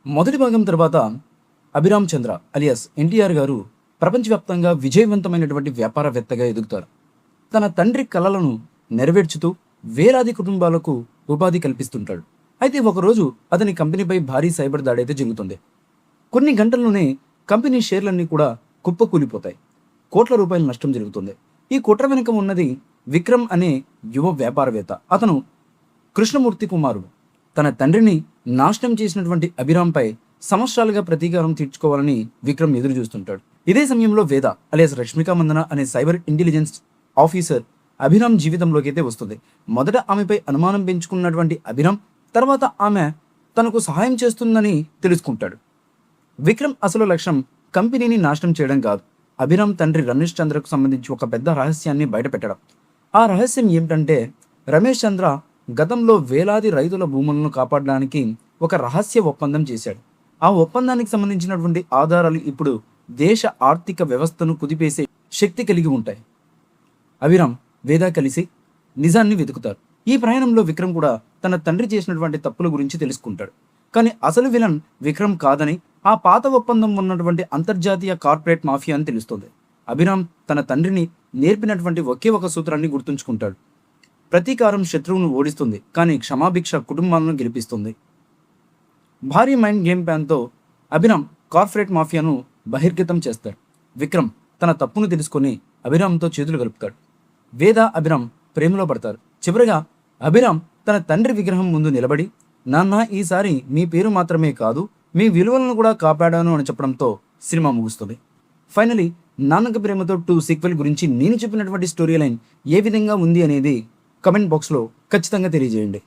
మొదటి భాగం తర్వాత అభిరామ్ చంద్ర అలియాస్ ఎన్టీఆర్ గారు ప్రపంచవ్యాప్తంగా విజయవంతమైనటువంటి వ్యాపారవేత్తగా ఎదుగుతారు. తన తండ్రి కలలను నెరవేర్చుతూ వేలాది కుటుంబాలకు ఉపాధి కల్పిస్తుంటాడు. అయితే ఒకరోజు అతని కంపెనీపై భారీ సైబర్ దాడి అయితే జరుగుతుంది. కొన్ని గంటల్లోనే కంపెనీ షేర్లన్నీ కూడా కుప్పకూలిపోతాయి. కోట్ల రూపాయల నష్టం జరుగుతుంది. ఈ కుట్ర వెనుక ఉన్నది విక్రమ్ అనే యువ వ్యాపారవేత్త. అతను కృష్ణమూర్తి కుమారుడు. తన తండ్రిని నాశనం చేసినటువంటి అభిరామ్పై సంవత్సరాలుగా ప్రతీకారం తీర్చుకోవాలని విక్రమ్ ఎదురు చూస్తుంటాడు. ఇదే సమయంలో వేద అలియాస్ రష్మిక మందన అనే సైబర్ ఇంటెలిజెన్స్ ఆఫీసర్ అభిరామ్ జీవితంలోకి అయితే వస్తుంది. మొదట ఆమెపై అనుమానం పెంచుకున్నటువంటి అభిరామ్ తర్వాత ఆమె తనకు సహాయం చేస్తుందని తెలుసుకుంటాడు. విక్రమ్ అసలు లక్ష్యం కంపెనీని నాశనం చేయడం కాదు, అభిరామ్ తండ్రి రమేష్ చంద్రకు సంబంధించి ఒక పెద్ద రహస్యాన్ని బయటపెట్టడం. ఆ రహస్యం ఏమిటంటే, రమేష్ చంద్ర గతంలో వేలాది రైతుల భూములను కాపాడడానికి ఒక రహస్య ఒప్పందం చేశాడు. ఆ ఒప్పందానికి సంబంధించినటువంటి ఆధారాలు ఇప్పుడు దేశ ఆర్థిక వ్యవస్థను కుదిపేసే శక్తి కలిగి ఉంటాయి. అభిరామ్ వేద కలిసి నిజాన్ని వెతుకుతారు. ఈ ప్రయాణంలో విక్రమ్ కూడా తన తండ్రి చేసినటువంటి తప్పుల గురించి తెలుసుకుంటాడు. కానీ అసలు విలన్ విక్రమ్ కాదని, ఆ పాత ఒప్పందం ఉన్నటువంటి అంతర్జాతీయ కార్పొరేట్ మాఫియా అని తెలుస్తుంది. అభిరామ్ తన తండ్రిని నేర్పినటువంటి ఒకే ఒక సూత్రాన్ని గుర్తుంచుకుంటాడు: ప్రతీకారం శత్రువును ఓడిస్తుంది, కానీ క్షమాభిక్ష కుటుంబాలను గెలిపిస్తుంది. భారీ మైండ్ గేమ్ ప్లాన్తో అభిరామ్ కార్పొరేట్ మాఫియాను బహిర్గతం చేస్తాడు. విక్రమ్ తన తప్పును తెలుసుకొని అభిరామ్తో చేతులు కలుపుతాడు. వేద అభిరామ్ ప్రేమలో పడతారు. చివరిగా అభిరామ్ తన తండ్రి విగ్రహం ముందు నిలబడి, నాన్న, ఈసారి మీ పేరు మాత్రమే కాదు, మీ విలువలను కూడా కాపాడాను అని చెప్పడంతో సినిమా ముగుస్తుంది. ఫైనలీ నాన్నక ప్రేమతో 2 సీక్వెల్ గురించి నేను చెప్పినటువంటి స్టోరీ లైన్ ఏ విధంగా ఉంది అనేది కమెంట్ బాక్స్లో ఖచ్చితంగా తెలియజేయండి.